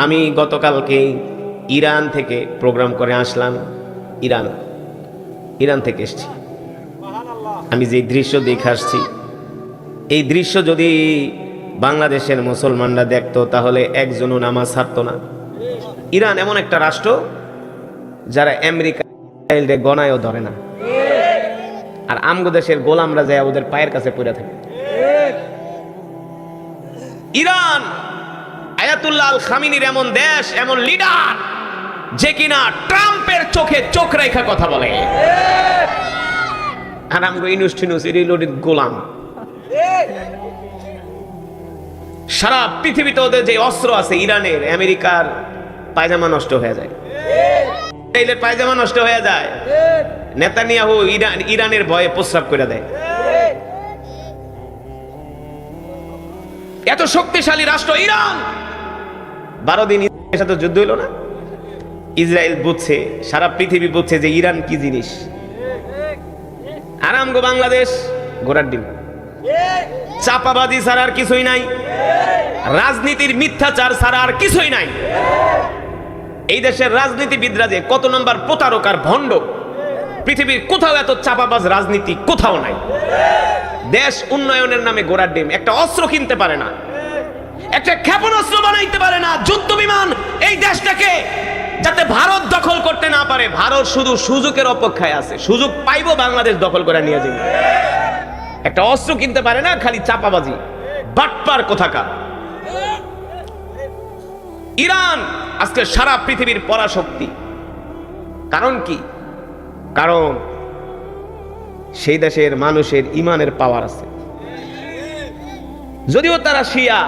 আমি গতকালকে ইরান থেকে প্রোগ্রাম করে আসলাম। ইরান থেকে এসেছি। আমি যে দৃশ্য দেখে আসছি, এই দৃশ্য যদি বাংলাদেশের মুসলমানরা দেখতো তাহলে একজনও নামাজ ছাড়তো না। ইরান এমন একটা রাষ্ট্র যারা আমেরিকা গণায়ও ধরে না, আর আমগো দেশের গোলামরা যায় ওদের পায়ের কাছে পড়ে থাকে। ইরান আয়াতুল্লাহ আল খামিনির এমন দেশ, এমন লিডার যে কিনা ট্রাম্পের চোখে চোখ রেখা কথা বলে, আর আমগো ইনুস রিলোডেড গোলাম। সারা পৃথিবীতে ওদের যে অস্ত্র আছে, ইরানের আমেরিকার পায়জামা নষ্ট হয়ে যায়, ইসরায়েলের পায়জামা নষ্ট হয়ে যায়, নেতানিয়াহু ইরানের ভয়ে প্রস্রাব করে দেয়। এত শক্তিশালী রাষ্ট্র ইরান। 12 দিন ইসরায়েলের সাথে যুদ্ধ হইল না? ইসরায়েল বুঝছে, সারা পৃথিবী বুঝছে যে ইরান কি জিনিস। আর আমগো বাংলাদেশ ঘোড়ার ডিম। চাপাবাজি ছাড়া আর কিছুই নাই, রাজনীতির মিথ্যাচার ছাড়া আর কিছুই নাই। এই দেশের রাজনীতিবিদরা যে কত নম্বর প্রতারক আর ভণ্ড, পৃথিবীর কোথাও এত চাপাবাজ রাজনীতি কোথাও নাই। দেশ উন্নয়নের নামে ঘোড়ার ডিম। একটা অস্ত্র কিনতে পারে না, একটা ক্ষেপণাস্ত্র বানাইতে পারে না, যুদ্ধ বিমান এই দেশটাকে যাতে ভারত দখল করতে না পারে। ভারত শুধু সুযোগের অপেক্ষায় আছে, সুযোগ পাইবো বাংলাদেশ দখল করে নিয়ে যাবে। একটা অস্ত্র কিনতে পারে না, খালি চাপাবাজি, বাটপার কোথাকার। ইরান আজকে সারা পৃথিবীর পরাশক্তি। কারণ কি? কারণ সেই দেশের মানুষের ইমানের পাওয়ার আছে। যদিও তারা শিয়া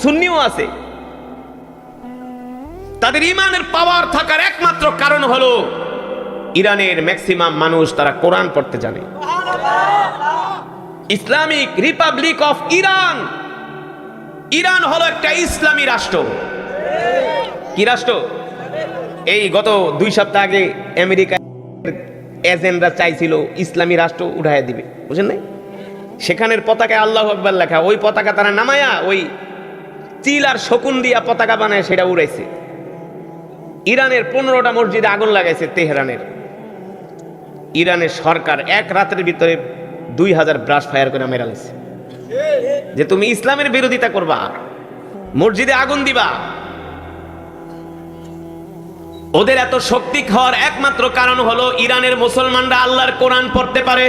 সুন্নিও আছে, তাদের ইমানের পাওয়ার থাকার একমাত্র কারণ হলো ইরানের ম্যাক্সিমাম মানুষ তারা কোরআন পড়তে জানে। Islamic Republic of Iran, Iran হলো একটা ইসলামী রাষ্ট্র। কি রাষ্ট্র? এই গত 2 সপ্তাহ আগে আমেরিকা এজেন্টরা চাইছিল ইসলামী রাষ্ট্র উঠাইয়া দিবে, বুঝেন নাই? সেখানের পতাকায় আল্লাহু আকবার লেখা, ওই পতাকা তারা নামায়া ওই চিল আর শকুন দিয়া পতাকা বানায় সেটা উড়াইছে। ইরানের 15টা মসজিদে আগুন লাগাইছে তেহরানের। ইরানের সরকার এক রাতের ভিতরে 2000 ব্রাশ ফায়ার করে মেরে ফেলেছে। যে তুমি ইসলামের বিরোধিতা করবা, মসজিদে আগুন দিবা। ওদের এত শক্তি হওয়ার একমাত্র কারণ হলো ইরানের মুসলমানরা আল্লাহর কোরআন পড়তে পারে।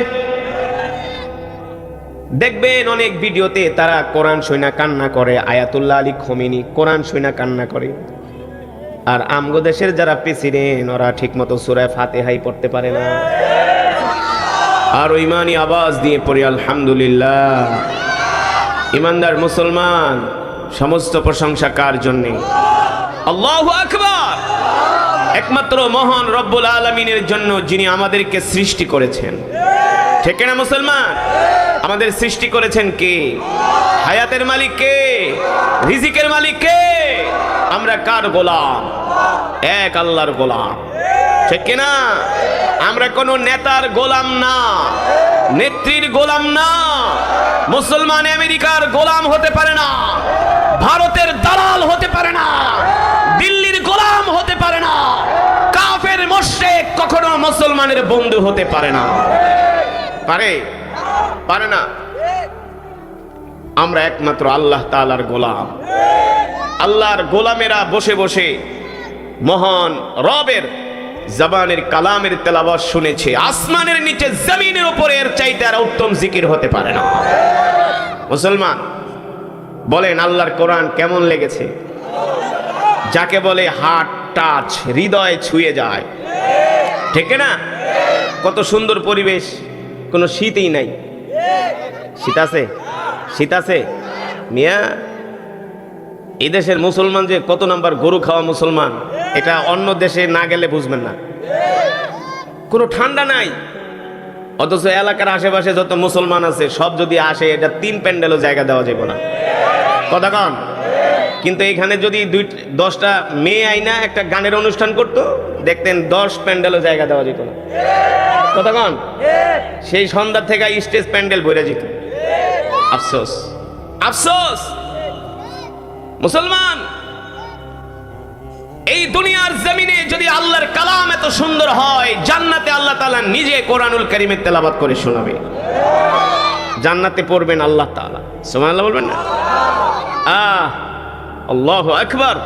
দেখবেন অনেক ভিডিওতে তারা কোরআন শুনা কান্না করে, আয়াতুল্লাহ আলী খোমেনি কোরআন শুনা কান্না করে। আর আমগো দেশের যারা প্রেসিডেন্ট ওরা ঠিক মতো সূরা ফাতিহাই পড়তে পারে না। আর ইমানি আওয়াজ দিয়ে পড়ি আলহামদুলিল্লাহ। ইমানদার মুসলমান, সমস্ত প্রশংসা কার জন্য? আল্লাহু আকবার। একমাত্র মহান রব্বুল আলামিনের জন্য, যিনি আমাদেরকে সৃষ্টি করেছেন। ঠিক না মুসলমান? আমাদের সৃষ্টি করেছেন কে? হায়াতের মালিক কে? রিজিকের মালিক কে? আমরা কার গোলাম? এক আল্লাহর গোলাম। ঠিক না? আমরা কোন নেতার গোলাম না, নেত্রীর গোলাম না। মুসলমান আমেরিকার গোলাম হতে পারে না, ভারতের দালাল হতে পারে না, দিল্লির গোলাম হতে পারে না, কাফের মুশরিক কখনো মুসলমানের বন্ধু হতে পারে না। পারে? পারে না। আমরা একমাত্র আল্লাহ তাআলার গোলাম। আল্লাহর গোলামেরা বসে বসে মহান রবের জবানের কালামের তেলাওয়াত শুনেছে। আসমানের নিচে জমিনের উপরে এর চাইতে আর উত্তম জিকির হতে পারে না। মুসলমান বলেন আল্লাহর কোরআন কেমন লেগেছে? যাকে বলে হার্ট টাচ, হৃদয় ছুঁয়ে যায়। ঠিক না? কত সুন্দর পরিবেশ, কোনো শীতই নাই। শীত আছে? শীত আছে মিয়া? এই দেশের মুসলমান যে কত নাম্বার গরু খাওয়া মুসলমান, এটা অন্য দেশে না গেলে বুঝবেন না। কোনো ঠান্ডা নাই, অথচ এলাকার আশেপাশে যত মুসলমান আছে সব যদি আসে, এটা 3 প্যান্ডেলও জায়গা দেওয়া যাবে না। কথা কন? কিন্তু এখানে যদি 10টা মেয়ে আইনা একটা গানের অনুষ্ঠান করতো, দেখতেন 10 প্যান্ডেলও জায়গা দেওয়া যেত না। কথা কন? সেই সন্ধ্যা থেকে স্টেজ প্যান্ডেল ভরে যেত। আফসোস, আফসোস। মুসলমান দুনিয়ার জমিনে যদি আল্লাহর কালাম এত সুন্দর হয়, জান্নাতে আল্লাহ তাআলা নিজে কোরআনুল কারীমের তেলাওয়াত করে শোনাবে। জান্নাতে পড়বেন আল্লাহ তাআলা, সুবহানাল্লাহ বলবেন না? আল্লাহু আকবার।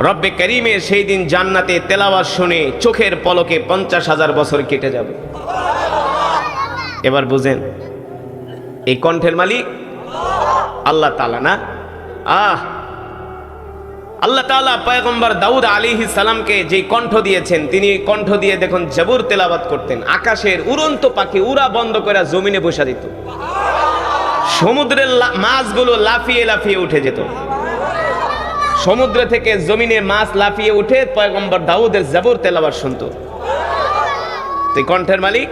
রব্বে কারীমের সেই দিন জান্নাতে তেলাওয়াত শুনে চোখের পলকে 50,000 বছর কেটে যাবে। এবার বুঝেন, এই কণ্ঠের মালিক আল্লাহ তাআলা না? আল্লাহ তাআলা পয়গম্বর দাউদ আলাইহিস সালামকে যে কণ্ঠ দিয়েছেন, তিনি কণ্ঠ দিয়ে দেখুন জবুর তেলাওয়াত করতেন। আকাশের উড়ন্ত পাখি উড়া বন্ধ করে জমিনে বসা দিত, সমুদ্রের মাছগুলো লাফিয়ে লাফিয়ে উঠে যেত। সমুদ্র থেকে জমিনে মাছ লাফিয়ে উঠে পয়গম্বর দাউদের জবুর তেলাওয়াত শুনতো। তো কণ্ঠের মালিক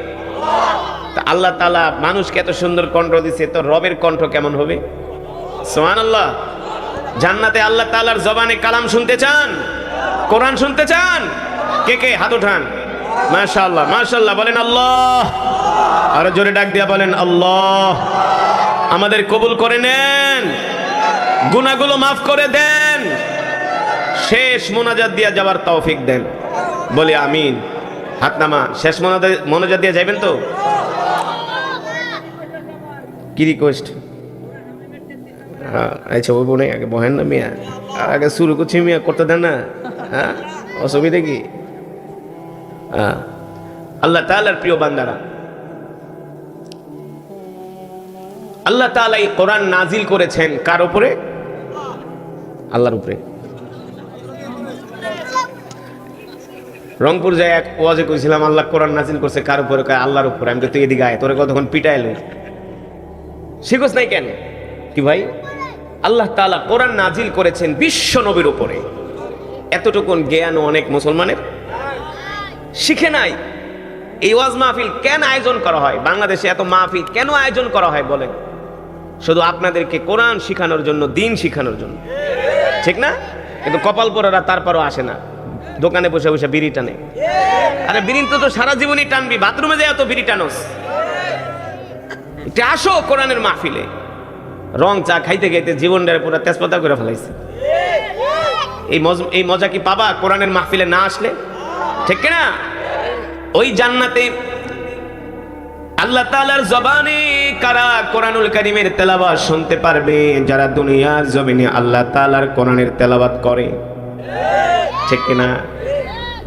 আল্লাহ তাআলা মানুষকে এত সুন্দর কণ্ঠ দিয়েছে, তো রবের কণ্ঠ কেমন হবে? সুবহানাল্লাহ। জান্নাতে আল্লাহ তাআলার জবানে কালাম শুনতে চান? কোরআন শুনতে চান? কে কে হাত উঠান। মাশাআল্লাহ মাশাআল্লাহ বলেন আল্লাহ। আরো জোরে ডাক দিয়া বলেন আল্লাহ। আমাদের কবুল করে নেন, গুনাহগুলো মাফ করে দেন, শেষ মোনাজাত দিয়া যাওয়ার তৌফিক দেন। বলি আমিন। হাত নামা। শেষ মোনাজাত দিয়ে যাবেন তো? কি রিকোয়েস্ট? আচ্ছা ওই বোনে আগে বহেন না মিয়া, আগে শুরু করছি মিয়া, করতে দেন না। হ্যাঁ, অসুবিধা কি? আল্লাহ তাআলার প্রিয় বান্দারা, আল্লাহ তাআলা এই কোরআন নাজিল করেছেন কার উপরে? আল্লাহর উপরে। রংপুর যায় এক ওয়াজে কইছিলাম আল্লাহ কোরআন নাজিল করছে কার উপরে? আল্লাহর উপরে। আমি তো এদিকে আয়, তোরে কতক্ষণ পিটাইলো, শিখোস নাই কেন? কি ভাই, আল্লাহ তাআলা কোরআন নাজিল করেছেন বিশ্ব নবীর উপরে। এতটুকুন জ্ঞান অনেক মুসলমানের শিখে নাই। এই ওয়াজ মাহফিল কেন আয়োজন করা হয়? বাংলাদেশে এত মাহফিল কেন আয়োজন করা হয় বলেন? শুধু আপনাদেরকে কোরআন শিখানোর জন্য, দিন শিখানোর জন্য, ঠিক না? কিন্তু কপাল পোড়ারা তারপরও আসে না, দোকানে বসে বসে বিড়ি টানে। আরে বিড়ি তো সারা জীবনই টানবি, বাথরুমে যায় তো বিড়ি টানোস। এটা আসো কোরআনের মাহফিলে। রং চা খাইতে খাইতে জীবনটারে পুরো তেজপাতা করে ফেলাইছে। এই মজা কি পাবা কোরআনের মাহফিলে না আসলে? ঠিক না? ওই জান্নাতে আল্লাহ তাআলার জবানে কারা কোরআনুল কারীমের তেলাওয়াত শুনতে পারবে? যারা দুনিয়ার জমিনে আল্লাহ তাআলার কোরআনের তেলাওয়াত করে, ঠিক কিনা?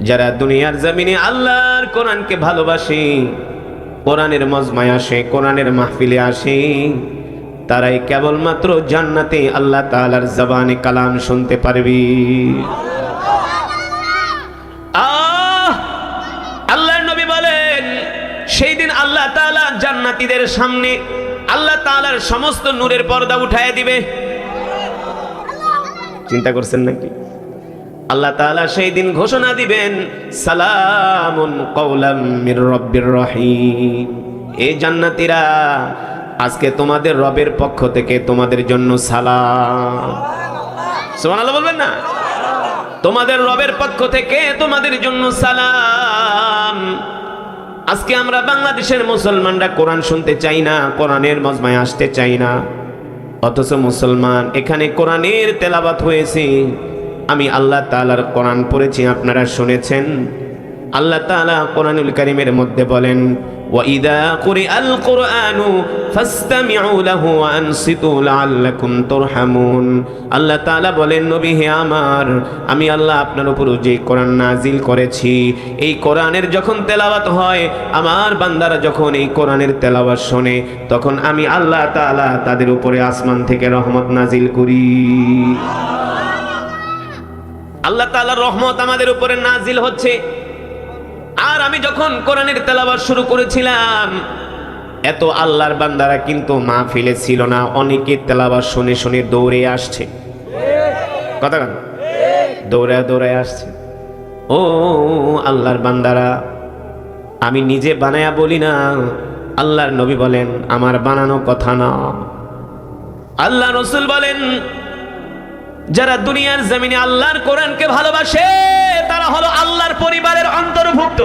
যারা দুনিয়ার জমিনে আল্লাহর কোরআনকে ভালোবাসে, কোরআনের মজমায় আসে, কোরআনের মাহফিলে আসে, তারাই কেবলমাত্র জান্নাতে আল্লাহ তাআলার জবানে কালাম শুনতে পারবে। আল্লাহর নবী বলেন সেই দিন আল্লাহ তাআলা জান্নাতীদের সামনে আল্লাহ তাআলার সমস্ত নূরের পর্দা উঠায় দিবে। চিন্তা করছেন নাকি? আল্লাহ তাআলা সেই দিন ঘোষণা দিবেন, সালামুন কাওলাম মির রাব্বির রহিম। এই জান্নাতীরা, আজকে তোমাদের রবের পক্ষ থেকে তোমাদের জন্য সালাম। সুবহানাল্লাহ বলবেন না? তোমাদের রবের পক্ষ থেকে তোমাদের জন্য সালাম। আজকে আমরা বাংলাদেশের মুসলমানরা কোরআন শুনতে চাই না, কোরআনের মজমায় আসতে চাই না, অথচ মুসলমান এখানে কোরআনের তেলাওয়াত হয়েছে। আমি আল্লাহ তাআলার কোরআন পড়েছি, আপনারা শুনেছেন। আল্লাহ তাআলা কোরআনুল কারীমের মধ্যে বলেন, ওয়াইদা কুরিআল কুরআনু ফাসতামিউ লাহু ওয়া আনসিতু লাআল্লাকুম তুরহামুন। আল্লাহ তাআলা বলেন, নবী হে আমার, আমি আল্লাহ আপনার উপর যে কোরআন নাজিল করেছি, এই কোরআনের যখন তেলাওয়াত হয়, আমার বান্দারা যখন এই কোরআনের তেলাওয়াত শোনে, তখন আমি আল্লাহ তাআলা তাদের উপরে আসমান থেকে রহমত নাজিল করি। আল্লাহ তাআলার রহমত আমাদের উপরে নাজিল হচ্ছে। আর আমি যখন কোরআনের তেলাওয়াত শুরু করেছিলাম, এত আল্লাহর বান্দারা কিন্তু মাহফিলে ছিল না, অনেকে তেলাওয়াত শুনে শুনে দৌড়ে আসছে। কথা বলেন, দৌড়ে দৌড়ে আসছে। ও আল্লাহর বান্দারা, আমি নিজে বানায়া বলি না, আল্লাহর নবী বলেন আমার বানানো কথা না। আল্লাহ রাসূল বলেন, যারা দুনিয়ার জমিনে আল্লাহর কোরআনকে ভালোবাসে, তারা হলো আল্লাহর পরিবারের অন্তর্ভুক্ত।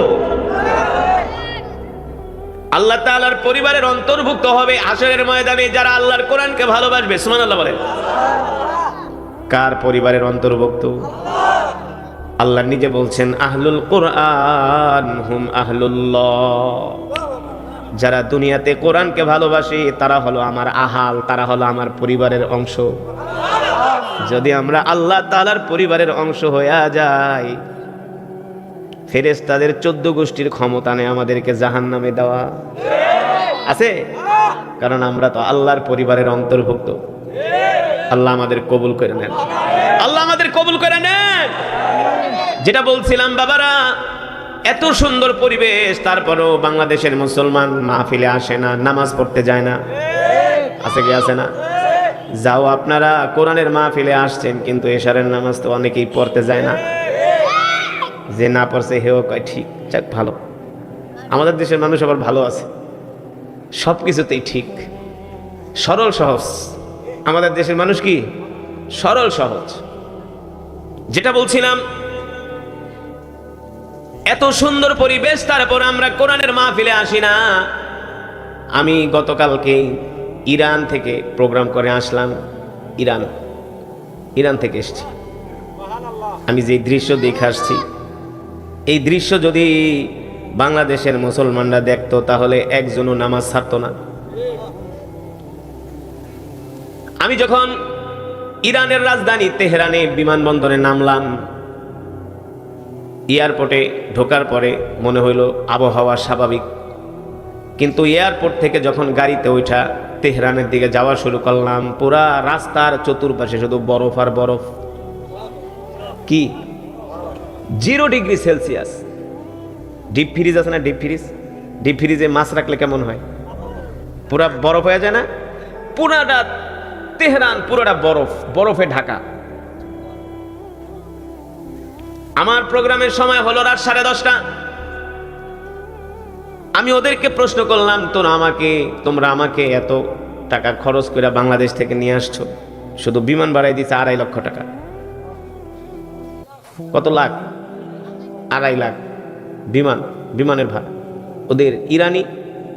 আল্লাহ তাআলার পরিবারের অন্তর্ভুক্ত হবে হাশরের ময়দানে যারা আল্লাহর কোরআনকে ভালোবাসবে। সুবহানাল্লাহ বলেন। কার পরিবারের অন্তর্ভুক্ত? আল্লাহ নিজে বলছেন আহলুল কোরআন হুম আহলুল্লাহ, যারা দুনিয়াতে কোরআনকে ভালোবাসে তারা হলো আমার আহাল, তারা হলো আমার পরিবারের অংশ। যদি আমরা আল্লাহ তাআলার পরিবারের অংশ হয়ে যাই, ফেরেশতাদের 14 গোষ্ঠীর ক্ষমতা নেই আমাদেরকে জাহান্নামে দেওয়া, আছে? কারণ আমরা তো আল্লাহর পরিবারের অন্তর্ভুক্ত। আল্লাহ আমাদের কবুল করে নেন, আল্লাহ আমাদের কবুল করে নেন। যেটা বলছিলাম বাবারা, এত সুন্দর পরিবেশ, তারপরেও বাংলাদেশের মুসলমান মাহফিলে আসে না, নামাজ পড়তে যায় না। আছে কি আছে না? যাও, আপনারা কোরআনের মাহফিলে আসছেন, কিন্তু এশারের নামাজ তো অনেকেই পড়তে যায় না। যে না পড়ছে হেও কয় ঠিক, যাক ভালো। আমাদের দেশের মানুষ আবার ভালো আছে, সব কিছুতেই ঠিক, সরল সহজ। আমাদের দেশের মানুষ কি সরল সহজ। যেটা বলছিলাম, এত সুন্দর পরিবেশ, তারপর আমরা কোরআনের মাহফিলে আসি না। আমি গতকালকে ইরান থেকে প্রোগ্রাম করে আসলাম। ইরান থেকে এসেছি। আমি যে দৃশ্য দেখে আসছি, এই দৃশ্য যদি বাংলাদেশের মুসলমানরা দেখতো তাহলে একজনও নামাজ ছাড়তো না। আমি যখন ইরানের রাজধানী তেহরানে বিমানবন্দরে নামলাম, এয়ারপোর্টে ঢোকার পরে মনে হইল আবহাওয়া স্বাভাবিক, কিন্তু এয়ারপোর্ট থেকে যখন গাড়িতে ওইটা তেহরানের দিকে যাওয়া শুরু করলাম, পুরা রাস্তার চতুর্পাশে শুধু বরফ আর বরফ। কি 0 ডিগ্রি সেলসিয়াস। ডিপ ফ্রিজ আছে না? ডিপ ফ্রিজে মাছ রাখলে কেমন হয়? পুরা বরফ হয়ে যায় না? পুরাটা তেহরান পুরোটা বরফে ঢাকা। আমার প্রোগ্রামের সময় হলো রাত 10:30। আমি ওদেরকে প্রশ্ন করলাম, তোমরা আমাকে এত টাকা খরচ করে বাংলাদেশ থেকে নিয়ে আসছো, শুধু বিমান ভাড়ায় দিচ্ছে 2.5 লক্ষ টাকা। কত লাখ? 2.5 লাখ বিমানের ভাড়া। ওদের ইরানি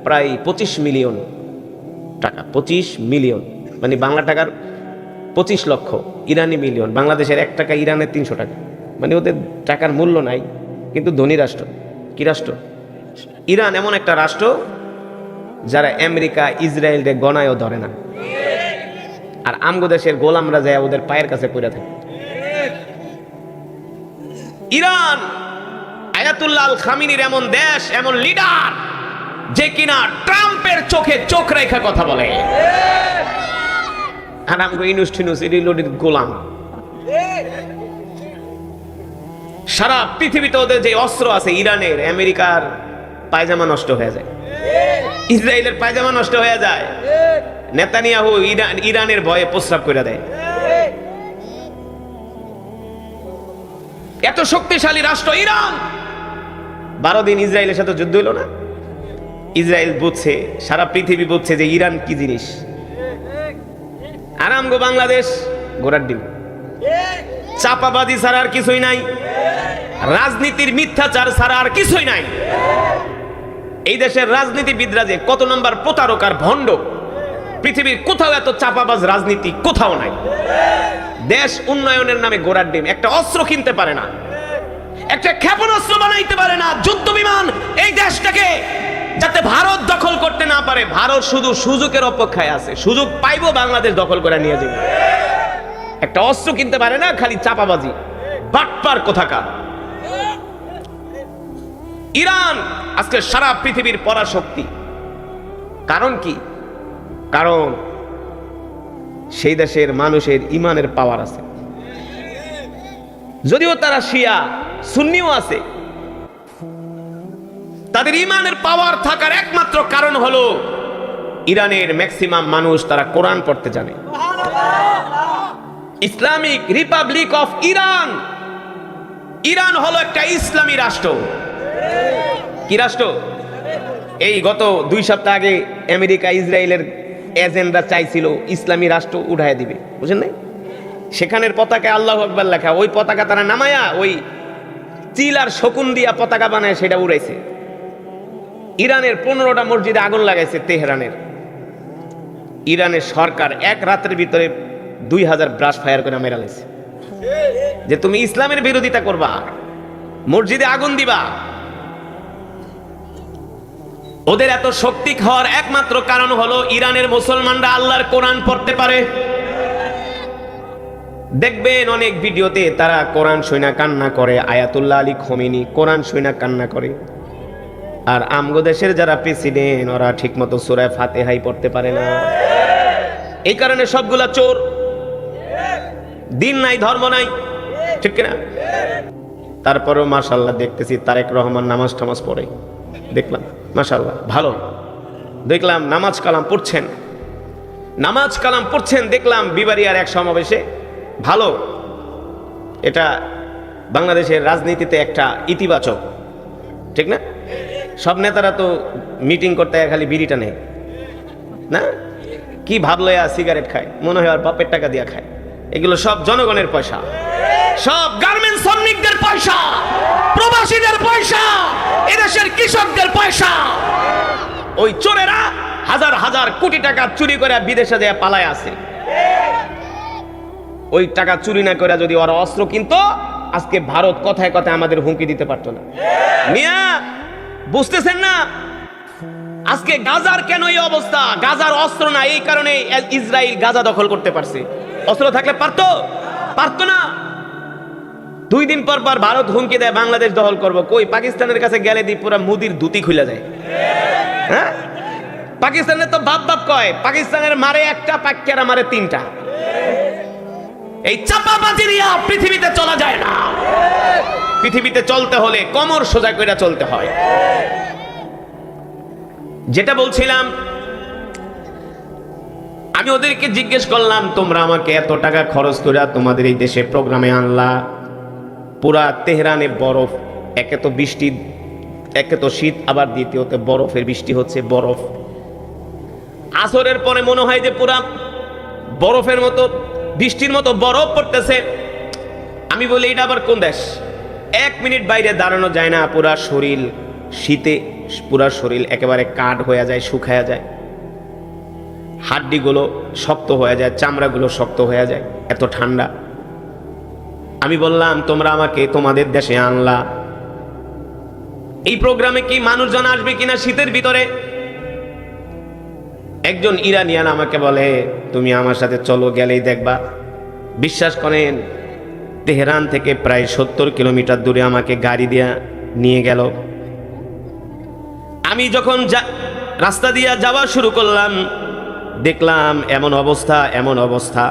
প্রায় 25 মিলিয়ন টাকা। 25 মিলিয়ন মানে বাংলা টাকার 25 লক্ষ, ইরানি মিলিয়ন। বাংলাদেশের 1 টাকা ইরানের 300 টাকা। মানে ওদের টাকার মূল্য নাই, কিন্তু ধনী রাষ্ট্র। কি রাষ্ট্র? ইরান এমন একটা রাষ্ট্র যারা আমেরিকা ইসরায়েলকে গণায়ও ধরে না। আর আমগো দেশের গোলামরা যায় ওদের পায়ের কাছে পড়ে থাকে। ইরান আয়াতুল্লাহ আল খামিনির এমন দেশ, এমন লিডার, যে কিনা ট্রাম্পের চোখে চোখ রেখে কথা বলে। আর আমগো ইনুস রিলোডেড গোলাম। সারা পৃথিবীতে ওদের যে অস্ত্র আছে, ইরানের, আমেরিকার পায়জামা নষ্ট হয়ে যায়, ইসরায়েলের পায়জামা নষ্ট হয়ে যায়। নেতানিয়াহু ইরানের ভয়ে প্রস্রাব করে দেয়। এত শক্তিশালী রাষ্ট্র ইরান। 12 দিন ইসরায়েলের সাথে যুদ্ধ হলো না? ইসরায়েল বুঝছে, সারা পৃথিবী বুঝছে যে ইরান কি জিনিস। আরামগো বাংলাদেশ ঘোড়ার ডিম। চাপাবাজি ছাড়া আর কিছুই নাই, রাজনীতির মিথ্যাচার ছাড়া আর কিছুই নাই। এই দেশের রাজনীতিবিদরা যে কত নম্বর প্রতারক আর ভণ্ড, পৃথিবীর কোথাও এত চাপাবাজ রাজনীতি কোথাও নাই। দেশ উন্নয়নের নামে ঘোড়ার ডিম। একটা অস্ত্র কিনতে পারে না, একটা ক্ষেপণাস্ত্র বানাইতে পারে না, যুদ্ধ বিমান এই দেশটাকে যাতে ভারত দখল করতে না পারে। ভারত শুধু সুযোগের অপেক্ষায় আছে, সুযোগ পাইবো বাংলাদেশ দখল করে নিয়ে যাবে। একটা অস্ত্র কিনতে পারে না, খালি চাপাবাজি, বাটপার কোথাকার। ইরান আজকে সারা পৃথিবীর পরাশক্তি। কারণ কি? কারণ সেই দেশের মানুষের ইমানের পাওয়ার আছে। যদিও তারা শিয়া সুন্নিও আছে, তাদের ইমানের পাওয়ার থাকার একমাত্র কারণ হলো ইরানের ম্যাক্সিমাম মানুষ তারা কোরআন পড়তে জানে। Islamic Republic of Iran, Iran হলো একটা ইসলামী রাষ্ট্র। কি রাষ্ট্র? এই গত 2 সপ্তাহ আগে আমেরিকা ইসরায়েলের এজেন্ডা চাইছিল ইসলামী রাষ্ট্র উঠায় দিবে, বুঝেন নাই? সেখানের পতাকায় আল্লাহু আকবার লেখা, ওই পতাকা তারা নামায়া ওই চিল আর শকুন দিয়া পতাকা বানায় সেটা উড়াইছে। ইরানের 15টা মসজিদে আগুন লাগাইছে তেহরানের। ইরানের সরকার 1 রাতের ভিতরে 2000 ব্রাশ ফায়ার করে মেরে লাইছে। যে তুমি ইসলামের বিরোধিতা করবা, মসজিদে আগুন দিবা। ওদের এত শক্তি হওয়ার একমাত্র কারণ হলো ইরানের মুসলমানরা আল্লাহর কোরআন পড়তে পারে। দেখবেন অনেক ভিডিওতে তারা কোরআন শুনা কান্না করে, আয়াতুল্লাহ আলী খোমেনি কোরআন শুনা কান্না করে। আর আমগো দেশের যারা প্রেসিডেন্ট ওরা ঠিকমতো সূরা ফাতিহাই পড়তে পারে না। এই কারণে সবগুলা চোর, দিন নাই ধর্ম নাই, ঠিক কিনা? তারপরেও মাশাআল্লাহ দেখতেছি তারেক রহমান নামাজ টামাজ পড়ে, দেখলাম মাশাআল্লাহ ভালো, দেখলাম নামাজ কালাম পড়ছেন, নামাজ কালাম পড়ছেন দেখলাম বিবারিয়ার এক সমাবেশে। ভালো, এটা বাংলাদেশের রাজনীতিতে একটা ইতিবাচক, ঠিক না? সব নেতারা তো মিটিং করতে খালি বিড়িটা নেয় না, কি ভাবলো সিগারেট খায়, মনে হয় আর বাপের টাকা দিয়া খায়। এগুলো সব জনগণের পয়সা, সব গার্মেন্টস শ্রমিকদের পয়সা, প্রবাসীদের পয়সা, এদেশের কৃষকদের পয়সা। ওই চোরেরা হাজার হাজার কোটি টাকা চুরি করে বিদেশে যায় পালায় আছে। ওই টাকা চুরি না করে যদি ওরা অস্ত্র কিনতো, আজকে ভারত কথায় কথায় আমাদের হুমকি দিতে পারতো না। মিয়া বুঝতেছেন না? আজকে গাজার কেন এই অবস্থা? গাজার অস্ত্র না, এই কারণে ইসরায়েল গাজা দখল করতে পারছে। অস্ত্র থাকলে পারতো না। 2 দিন পর পর ভারত হুমকি দেয় বাংলাদেশ দখল করব। কই পাকিস্তানের কাছে গেলে দি পুরা মুদির ধুতি খুলে যায়। হ্যাঁ, পাকিস্তানের তো বাপ কয়, পাকিস্তানের মারে একটা, পাকিয়ারা মারে 3টা। এই চাপাবাজি নিয়ে পৃথিবীতে চলা যায় না। পৃথিবীতে চলতে হলে কোমর সোজা কইরা চলতে হয়। যেটা বলছিলাম, আমি ওদেরকে জিজ্ঞেস করলাম, তোমরা আমাকে এত টাকা খরচ করে তোমাদের এই দেশে প্রোগ্রামে আনলা, পুরা তেহরানে বরফ, একে তো বৃষ্টি, একে তো শীত, আবার দ্বিতীয়তে বরফের বৃষ্টি হচ্ছে, বরফ। আসরের পরে মনে হয় যে পুরা বরফের মতো, বৃষ্টির মতো বরফ পড়তেছে। আমি বলি এটা আবার কোন দেশ? 1 মিনিট বাইরে দাঁড়ানো যায় না, পুরা শরীর শীতে, পুরা শরীর একেবারে কাঠ হয়ে যায়, শুকায়া যায়, হাড্ডিগুলো শক্ত হয়ে যায়, চামড়াগুলো শক্ত হয়ে যায়, এত ঠান্ডা। আমি বললাম, তোমরা আমাকে তোমাদের দেশে আনলা, এই প্রোগ্রামে কি মানুষজন আসবে কিনা শীতের ভিতরে? একজন ইরানিয়ান আমাকে বলে, তুমি আমার সাথে চলো, গেলেই দেখবা। বিশ্বাস করেন, তেহরান থেকে প্রায় 70 কিলোমিটার দূরে আমাকে গাড়ি দিয়ে নিয়ে গেল। আমি যখন রাস্তা দিয়ে যাওয়া শুরু করলাম, দেখলাম এমন অবস্থা,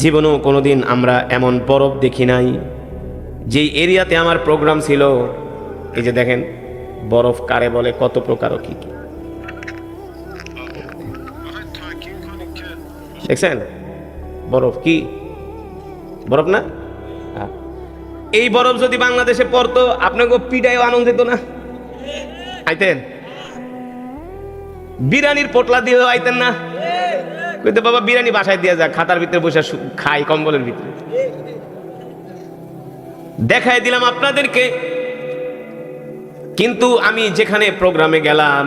জীবনেও কোনোদিন আমরা এমন বরফ দেখি নাই। যেই এরিয়াতে আমার প্রোগ্রাম ছিল, এই যে দেখেন বরফ কারে বলে, কত প্রকার, কি কি দেখছেন? বরফ কি বরফ না? এই বরফ যদি বাংলাদেশে পড়তো, আপনাকে পিঠায় আনন্দ দিত না? আইতেন? বিরিয়ানির পোটলা দিয়ে আইতেন না? কইতে বাবা বিরিয়ানি বাসায় দিয়ে যা, খাতার ভিতরে বসে খাই কম্বলের ভিতরে। দেখাই দিলাম আপনাদেরকে। কিন্তু আমি যেখানে প্রোগ্রামে গেলাম,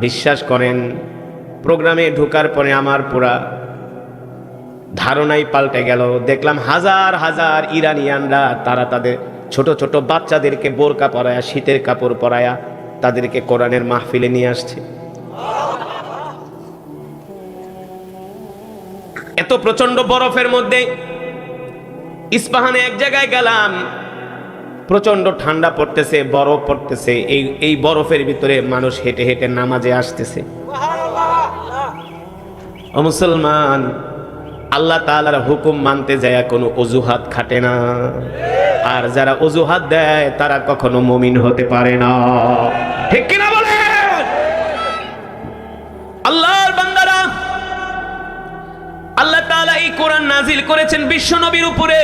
বিশ্বাস করেন, প্রোগ্রামে ঢোকার পরে আমার পুরা ধারণাই পাল্টে গেল। দেখলাম হাজার হাজার ইরানিয়ানরা, তারা তাদের ছোট ছোট বাচ্চাদেরকে বোরকা পরায়া, শীতের কাপড় পরায়া, তাদেরকে কোরআনের মাহফিলে নিয়ে আসছে। এত প্রচন্ড বরফের মধ্যে ইস্পাহানে এক জায়গায় গেলাম, প্রচন্ড ঠান্ডা পড়তেছে, বরফ পড়তেছে, এই বরফের ভিতরে মানুষ হেঁটে হেঁটে নামাজে আসতেছে। ও মুসলমান, আল্লাহ তাআলার হুকুম মানতে যায় কোনো অজুহাত খাটে না। আর যারা অজুহাত দেয় তারা কখনো মুমিন হতে পারে না, ঠিক কিনা বলে? আল্লাহর বান্দারা, আল্লাহ তাআলা এই কোরআন নাজিল করেছেন বিশ্বনবীর উপরে,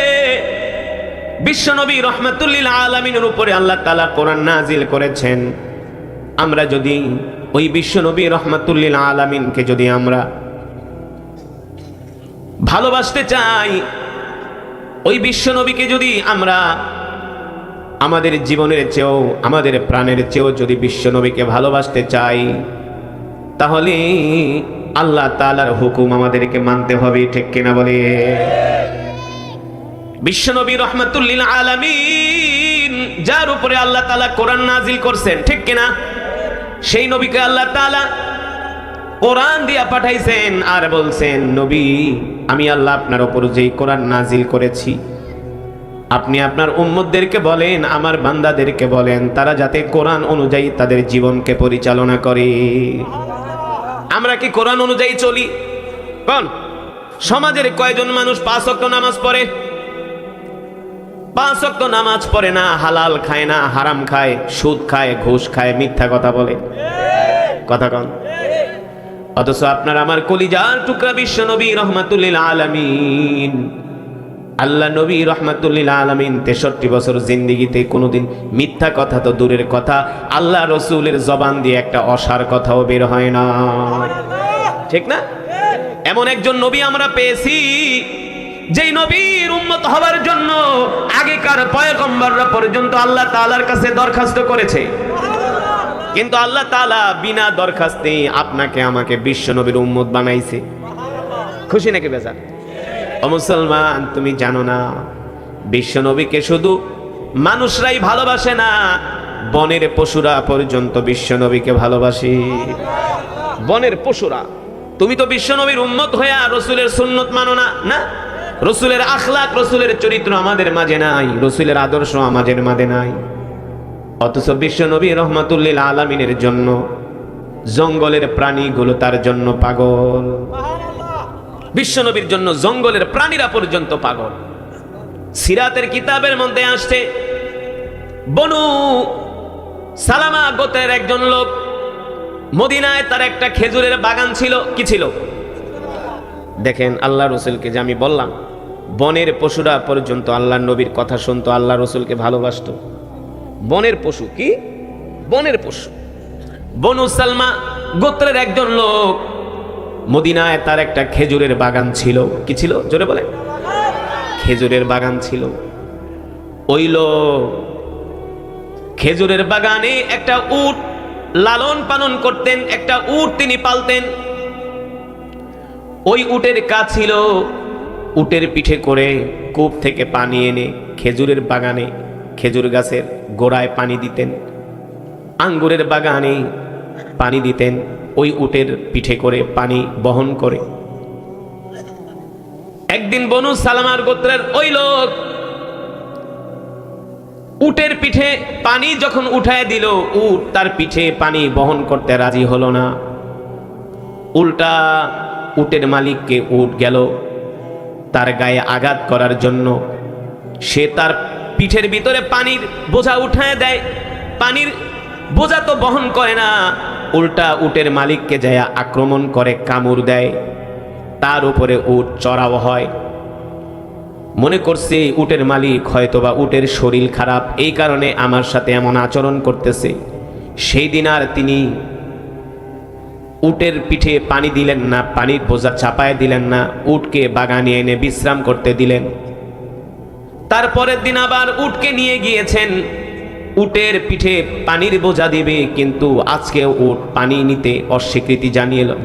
বিশ্বনবী রাহমাতুল লিল আলামিনের উপরে আল্লাহ তাআলা কোরআন নাজিল করেছেন। আমরা যদি ওই বিশ্বনবী রাহমাতুল লিল আলামিনকে যদি আমরা ভালোবাসতে চাই, ওই বিশ্বনবীকে যদি আমরা আমাদের জীবনের চেয়েও, আমাদের প্রাণের চেয়েও যদি বিশ্বনবীকে ভালোবাসতে চাই, তাহলে আল্লাহ তাআলার হুকুম আমাদেরকে মানতে হবে, ঠিক কিনা বলে? বিশ্বনবী রাহমাতুল লিল আলামিন, যার উপরে আল্লাহ তাআলা কোরআন নাজিল করছেন, ঠিক কিনা? সেই নবীকে আল্লাহ তাআলা কোরআন দিয়া পাঠাইছেন আর বলছেন, নবী আমি আল্লাহ আপনার উপর যেই কোরআন নাজিল করেছি, আপনি আপনার উম্মতদেরকে বলেন, আমার বান্দাদেরকে বলেন, তারা যাতে কোরআন অনুযায়ী তাদের জীবনকে পরিচালনা করে। আমরা কি কোরআন অনুযায়ী চলি? কোন সমাজের কয়জন মানুষ 5 ওয়াক্ত নামাজ পড়ে? 5 ওয়াক্ত নামাজ পড়ে না, হালাল খায় না, হারাম খায়, সুদ খায়, ঘুষ খায়, মিথ্যা কথা বলে। কথা কন। অথচ আপনার আমার কলিজার টুকরা বিশ্ব নবী রাহমাতুল লিল আলামিন, আল্লাহ নবী রাহমাতুল লিল আলামিন 63 বছর জিন্দেগিতে কোনোদিন মিথ্যা কথা তো দূরের কথা, আল্লাহ রসুলের জবান দিয়ে একটা অসার কথাও বের হয় না, ঠিক না? এমন একজন নবী আমরা পেয়েছি, যেই নবীর উম্মত হওয়ার জন্য আগেকার পয়গম্বররা পর্যন্ত আল্লাহ তাআলার কাছে দরখাস্ত করেছে, কিন্তু আল্লাহ তাআলা বিনা দরখাস্তে আপনাকে আমাকে বিশ্ব নবীর উম্মত বানাইছে। খুশি নাকি বেজার? ও মুসলমান, তুমি জানো না বিশ্ব নবীকে শুধু মানুষরাই ভালোবাসে না, বনের পশুরা পর্যন্ত বিশ্ব নবীকে ভালোবাসে। বনের পশুরা। তুমি তো বিশ্ব নবীর উম্মত হয়ে রসুলের সুন্নত মানো না, না? রসুলের আখলাক, রসুলের চরিত্র আমাদের মাঝে নাই, রসুলের আদর্শ আমাদের মাঝে নাই। অথচ বিশ্ব নবী রাহমাতুল লিল আলামিনের জন্য জঙ্গলের প্রাণীগুলো তার জন্য পাগল। বিশ্ব নবীর জন্য জঙ্গলের প্রাণীরা পর্যন্ত পাগল। সিরাতের কিতাবের মধ্যে আসছে, বনু সালামা গোত্রের একজন লোক, মদিনায় তার একটা খেজুরের বাগান ছিল। কি ছিল? দেখেন আল্লাহ রসুলকে, যে আমি বললাম বনের পশুরা পর্যন্ত আল্লাহ নবীর কথা শুনতো, আল্লাহ রসুলকে ভালোবাসতো। বনের পশু কি? বনের পশু। বনু সালমা গোত্রের একজন লোক, মদিনায় তার একটা খেজুরের বাগান ছিল। কি ছিল? জোরে বলে। খেজুরের বাগান ছিল। ওই লোক খেজুরের বাগানে একটা উট লালন পালন করতেন, একটা উট তিনি পালতেন। ওই উটের কাজ ছিল উটের পিঠে করে কূপ থেকে পানি এনে খেজুরের বাগানে, খেজুর গাছের গোড়ায় পানি দিতেন, আঙ্গুরের বাগানে পানি দিতেন, ওই উটের পিঠে করে পানি বহন করে। একদিন বনু সালামার গোত্রের ওই লোক উটের পিঠে পানি যখন উঠায় দিল, উট তার পিঠে পানি বহন করতে রাজি হলো না। উল্টা উটের মালিককে উট গেল তার গায়ে আঘাত করার জন্য। সে তার পিঠের ভিতরে পানির বোঝা উঠায় দেয়, পানির বোঝা তো বহন করে না, উল্টা উটের মালিককে যায় আক্রমণ করে, কামড় দেয়। তার উপরে উট চড়াও হয়। মনে করছে উটের মালিক হয়তোবা উটের শরীর খারাপ, এই কারণে আমার সাথে এমন আচরণ করতেছে। সেই দিন আর তিনি উটের পিঠে পানি দিলেন না, পানির বোঝা চাপায় দিলেন না, উটকে বাগানে এনে বিশ্রাম করতে দিলেন। তারপরের দিন আবার উটকে নিয়ে গিয়েছেন, উটের পিঠে পানির বোঝা দিবে, কিন্তু আজকে উট পানি নিতে অস্বীকৃতি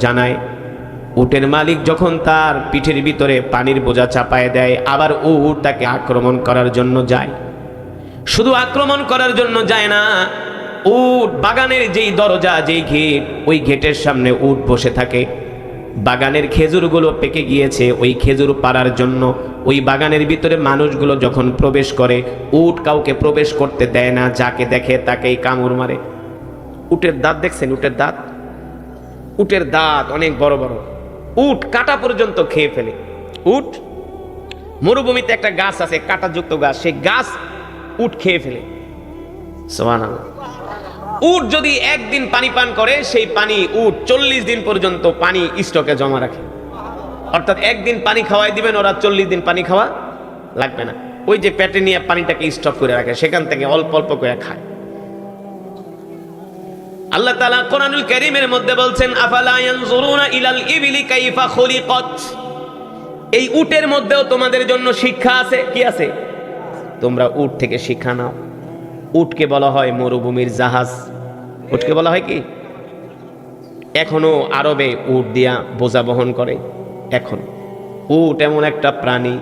জানায়। উটের মালিক যখন তার পিঠের ভিতরে পানির বোঝা চাপায় দেয়, আবার উট তাকে আক্রমণ করার জন্য যায়। শুধু আক্রমণ করার জন্য যায় না, উট বাগানের যেই দরজা, যেই গেট, ওই গেটের সামনে উট বসে থাকে। বাগানের খেজুরগুলো পেকে গিয়েছে, ওই খেজুর পাড়ার জন্য ওই বাগানের ভিতরে মানুষগুলো যখন প্রবেশ করে, উট কাউকে প্রবেশ করতে দেয় না, যাকে দেখে তাকেই কামড় মারে। উটের দাঁত দেখছেন? উটের দাঁত, উটের দাঁত অনেক বড় বড়। উট কাটা পর্যন্ত খেয়ে ফেলে। উট, মরুভূমিতে একটা গাছ আছে কাঁটাযুক্ত গাছ, সেই গাছ উট খেয়ে ফেলে। সুবহানাল্লাহ। উট যদি একদিন পানি পান করে, সেই পানি উট 40 দিন পর্যন্ত পানি স্টকে জমা রাখে। অর্থাৎ একদিন পানি খাওয়াই দিবেন, ওরা 40 দিন পানি খাওয়া লাগবে না। ওই যে পেটে নিয়ে পানিটাকে স্টক করে রাখে, সেখান থেকে অল্প অল্প করে খায়। আল্লাহ তাআলা কোরআনুল কারীমের মধ্যে বলছেন, আফালা ইয়ানজুরুনা ইলাল ইবিলি কাইফা খুলিকাত। এই উটের মধ্যেও তোমাদের জন্য শিক্ষা আছে। কি আছে? তোমরা উট থেকে শিক্ষা নাও। উটকে বলা হয় মরুভূমির জাহাজ। উটকে বলা হয় কি? এখনো আরবে উট দিয়া বোঝা বহন করে। এখন উট এমন একটা প্রাণী,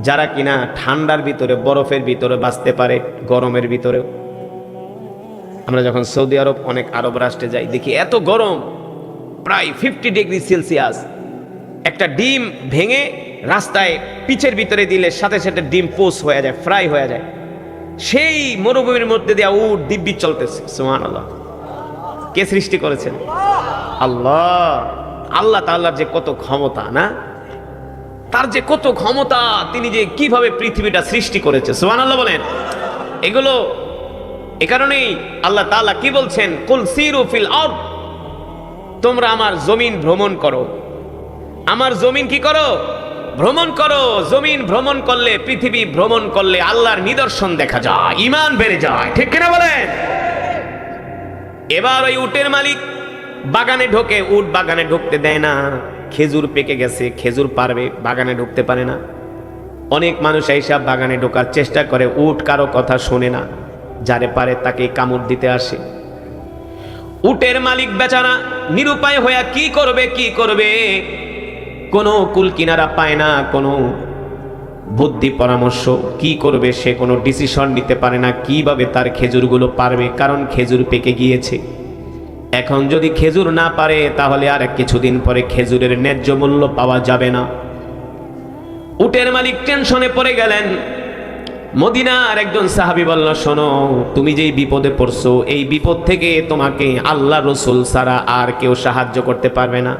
যারা কিনা ঠান্ডার ভিতরে, বরফের ভিতরে বাঁচতে পারে, গরমের ভিতরেও। আমরা যখন সৌদি আরব, অনেক আরব রাষ্ট্রে যাই, দেখি এত গরম, প্রায় 50 ডিগ্রি সেলসিয়াস। একটা ডিম ভেঙে রাস্তায় পিচের ভিতরে দিলে সাথে সাথে ডিম পোস হয়ে যায়, ফ্রাই হয়ে যায়। সেই মরুভূমির মধ্যে দিয়ে উট দিব্যি চলতেছে। সুবহানাল্লাহ। কে সৃষ্টি করেছেন? আল্লাহ। আল্লাহ তাআলার যে কত ক্ষমতা, না? তার যে কত ক্ষমতা, তিনি যে কিভাবে পৃথিবীটা সৃষ্টি করেছে। সুবহানাল্লাহ বলেন। এগুলো এ কারণেই আল্লাহ তাআলা কি বলছেন, কুল সিরু ফিল আরদ, তোমরা আমার জমিন ভ্রমণ করো। আমার জমিন কি করো? ভ্রমণ করো। জমিন ভ্রমণ করলে, পৃথিবী ভ্রমণ করলে আল্লাহর নিদর্শন দেখা যায়, ঈমান বেড়ে যায়। ঠিক কিনা বলেন? এবার ওই উটের মালিক বাগানে ঢোকে, উট বাগানে ঢুকতে দেয় না। খেজুর পেকে গেছে, খেজুর পারবে, বাগানে ঢুকতে পারে না। অনেক মানুষ এইসব বাগানে ঢোকার চেষ্টা করে, উট কারো কথা শোনে না, যারে পারে তাকে কামড় দিতে আসে। উটের মালিক বেচারা নিরুপায় হয়ে কি করবে, কোনো কুল কিনারা পায় না, কোনো বুদ্ধি পরামর্শ, কি করবে সে কোনো ডিসিশন নিতে পারে না, কিভাবে তার খেজুরগুলো পারবে, কারণ খেজুর পেকে গিয়েছে। এখন যদি খেজুর না পারে তাহলে আর কিছুদিন পরে খেজুরের ন্যায্য মূল্য পাওয়া যাবে না। উটের মালিক টেনশনে পড়ে গেলেন। মদিনার একজন সাহাবী বলল, শোনো, তুমি যেই বিপদে পড়ছো, এই বিপদ থেকে তোমাকে আল্লাহ রসুল ছাড়া আর কেউ সাহায্য করতে পারবে না।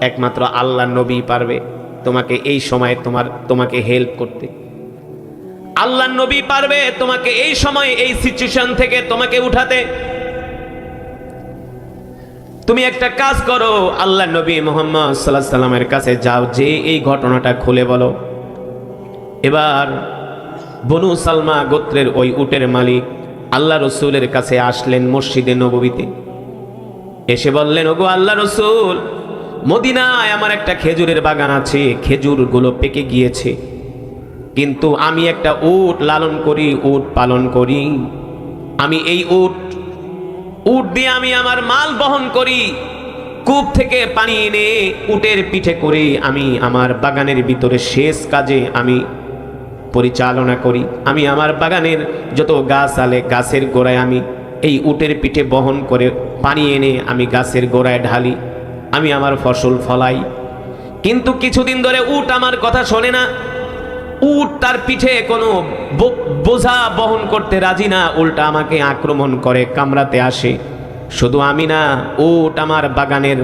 একমাত্র আল্লাহ নবী পারবে তোমাকে এই সময় তোমাকে হেল্প করতে। আল্লাহ নবী পারবে তোমাকে এই সময়, এই সিচুয়েশন থেকে তোমাকে উঠাতে। তুমি একটা কাজ করো, আল্লাহ নবী মুহাম্মদ সাল্লাল্লাহু আলাইহি সাল্লামের কাছে যাও, যে এই ঘটনাটা খুলে বলো। এবার বনু সালমা গোত্রের ওই উটের মালিক আল্লাহ রসুলের কাছে আসলেন মসজিদে নববীতে। এসে বললেন, ওগো আল্লাহ রসুল, মদিনায় আমার একটা খেজুরের বাগান আছে, খেজুরগুলো পেকে গিয়েছে, কিন্তু আমি একটা উট লালন করি, উট পালন করি। আমি এই উট দিয়ে আমি আমার মাল বহন করি। কূপ থেকে পানি এনে উটের পিঠে করে আমি আমার বাগানের ভিতরে সেচ কাজে আমি পরিচালনা করি। আমি আমার বাগানের যত গাছ আলে গাছের গোড়ায় আমি এই উটের পিঠে বহন করে পানি এনে আমি গাছের গোড়ায় ঢালি, আমি আমার ফসল ফলাই। কিন্তু কিছুদিন ধরে উট আমার কথা শোনে না। উট তার পিঠে কোনো বোঝা বহন করতে রাজি না, উল্টা আমাকে আক্রমণ করে, কামড়াতে আসে। শুধু আমি না, উট আমার বাগানের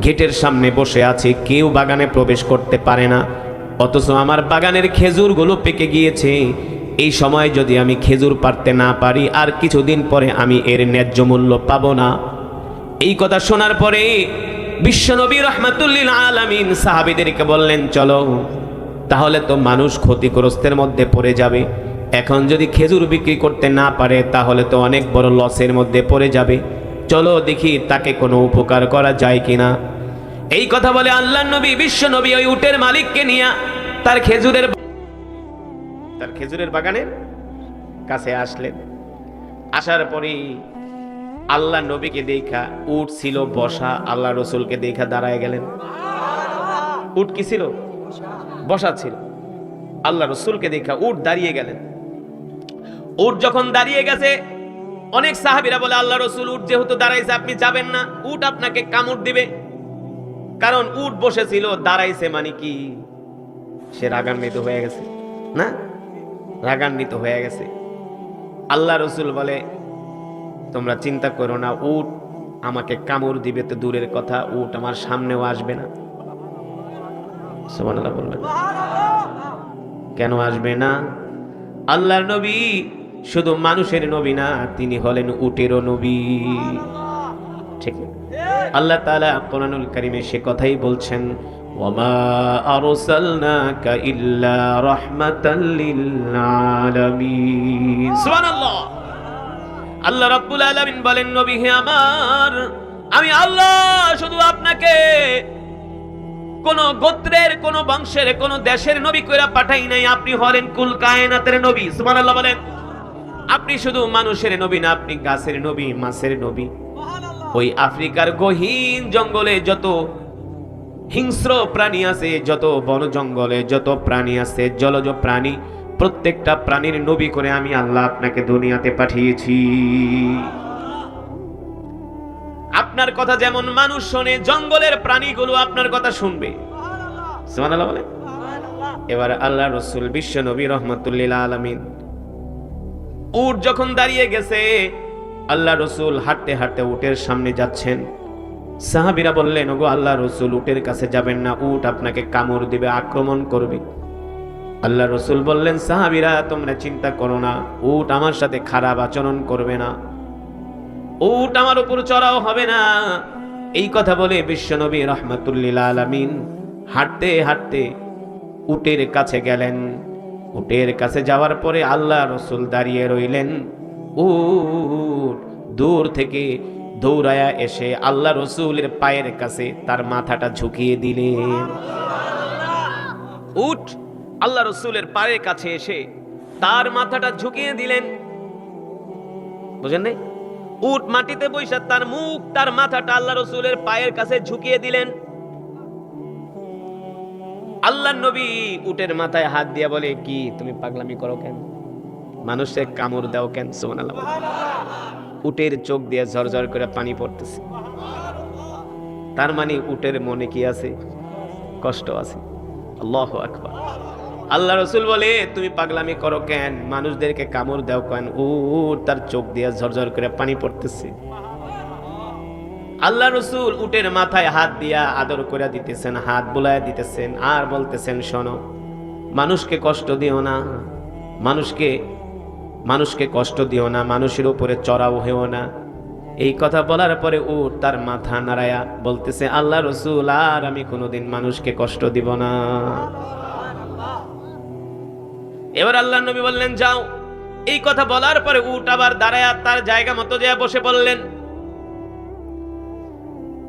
গেটের সামনে বসে আছে, কেউ বাগানে প্রবেশ করতে পারে না। অথচ আমার বাগানের খেজুরগুলো পেকে গিয়েছে। এই সময় যদি আমি খেজুর পারতে না পারি, আর কিছুদিন পরে আমি এর ন্যায্য মূল্য পাবো না। এই কথা শোনার পরে বিশ্বনবী রাহমাতুল লিল আলামিন সাহাবীদেরকে বললেন, চলো, তাহলে তো মানুষ ক্ষতিগ্রস্তের মধ্যে পড়ে যাবে। এখন যদি খেজুর বিক্রি করতে না পারে তাহলে তো অনেক বড় লসের মধ্যে পড়ে যাবে। চলো দেখি তাকে কোনো উপকার করা যায় কিনা। এই কথা বলে আল্লাহর নবী, বিশ্ব নবী ওই উটের মালিককে নিয়ে তার খেজুরের বাগানের কাছে আসলেন। আসার পরে আল্লাহ নবীকে দেখা, উট ছিল বসা, আল্লাহ রসুলকে দেখা দাঁড়ায় গেলেন। উট কি ছিল? বসা ছিল। আল্লাহ রসুলকে দেখা উট দাঁড়িয়ে গেলেন। উট যখন দাঁড়িয়ে গেছে, অনেক সাহাবীরা বলে, আল্লাহ রসুল, উট যেহেতু দাঁড়াইছে আপনি যাবেন না, উট আপনাকে কামড় দিবে। কারণ উট বসেছিল, দাঁড়াইছে মানে কি সে রাগান্বিত হয়ে গেছে, না? রাগান্বিত হয়ে গেছে। আল্লাহ রসুল বলে, তোমরা চিন্তা করো না, উট আমাকে কামড় দিবে তো দূরের কথা, উট আমার সামনেও আসবে না। সুবহানাল্লাহ বলবেন। কেন আসবে না? আল্লাহর নবী শুধু মানুষের নবী না, তিনি হলেন উটেরও নবী। ঠিক আল্লাহ তাআলা কোরআনুল কারীমে সে কথাই বলছেন, ওয়ামা আরসালনাকা ইল্লা রাহমাতাল লিল আলামিন। সুবহানাল্লাহ। আল্লাহ রাব্বুল আলামিন বলেন, নবী হে আমার, আমি আল্লাহ শুধু আপনাকে কোন গোত্রের, কোন বংশের, কোন দেশের নবী কইরা পাঠাই নাই, আপনি হলেন কুল কায়নাতের নবী। সুবহানাল্লাহ বলেন। আপনি শুধু মানুষের নবী না, আপনি গাছের নবী, মাছের নবী। ওই আফ্রিকার গহীন জঙ্গলে যত হিংস্র প্রাণী আছে, যত বন জঙ্গলে যত প্রাণী আছে, জলজ প্রাণী, প্রত্যেকটা প্রাণীর নবী করে আমি আল্লাহ আপনাকে দুনিয়াতে পাঠিয়েছি। আপনার কথা যেমন মানুষ শোনে, জঙ্গলের প্রাণীগুলো আপনার কথা শুনবে। সুবহানাল্লাহ বলেন। এবার আল্লাহ রাসূল বিশ্ব নবী রাহমাতুল্লিল আলামিন উট যখন দাঁড়িয়ে গেছে, আল্লাহ রাসূল হাঁটতে হাঁটতে উটের সামনে যাচ্ছেন। সাহাবীরা বললেন, ওগো আল্লাহ রাসূল, উটের কাছে যাবেন না, উট আপনাকে কামড় দিবে, আক্রমণ করবে। আল্লাহ রাসূল বললেন, সাহাবীরা তোমরা চিন্তা করো না, উট আমার সাথে খারাপ আচরণ করবে না, উট আমার উপর চড়াও হবে না। এই কথা বলে বিশ্বনবী রাহমাতুল্লিল আলামিন হাঁটতে হাঁটতে উটের কাছে গেলেন। উটের কাছে যাওয়ার পরে আল্লাহ রাসূল দাঁড়িয়ে রইলেন। উট দূর থেকে দৌড়ায়া এসে আল্লাহ রাসূলের পায়ের কাছে তার মাথাটা ঝুঁকিয়ে দিলেন। উট আল্লাহ রাসূলের পায়ের কাছে এসে তার মাথাটা ঝুঁকিয়ে দিলেন। বুঝেন নাই? উট মাটিতে বসে তার মুখ তার মাথাটা আল্লাহ রাসূলের পায়ের কাছে ঝুঁকিয়ে দিলেন। আল্লাহর নবী উটের মাথায় হাত দিয়ে বলে, কি তুমি পাগলামি করো কেন? মানুষে কামড় দাও কেন? সুবহানাল্লাহ। উটের চোখ দিয়ে ঝরঝর করে পানি পড়তেছে। তার মানে উটের মনে কি আছে? কষ্ট আছে। আল্লাহু আকবার। আল্লাহ রাসূল বলে, তুমি পাগলামি করো কেন? মানুষদেরকে কামড় দাও কেন? উট তার চোখ দিয়ে ঝরঝর করে পানি পড়তেছে। আল্লাহ রাসূল উটের মাথায় হাত দিয়া আদর করে দিতেছেন, হাত বুলায় দিতেছেন, আর বলতেছেন, শোনো, মানুষকে কষ্ট দিও না, মানুষকে কষ্ট দিও না, মানুষের উপরে চড়াও হয়েও না। এই কথা বলার পরে উট তার মাথা নাড়ায়া বলতেছে, আল্লাহ রাসূল, আর আমি কোনোদিন মানুষকে কষ্ট দিব না। এবার আল্লাহর নবী বললেন, যাও। এই কথা বলার পরে উট আবার দাঁড়ায়া তার জায়গা মতো যায় বসে পড়লেন।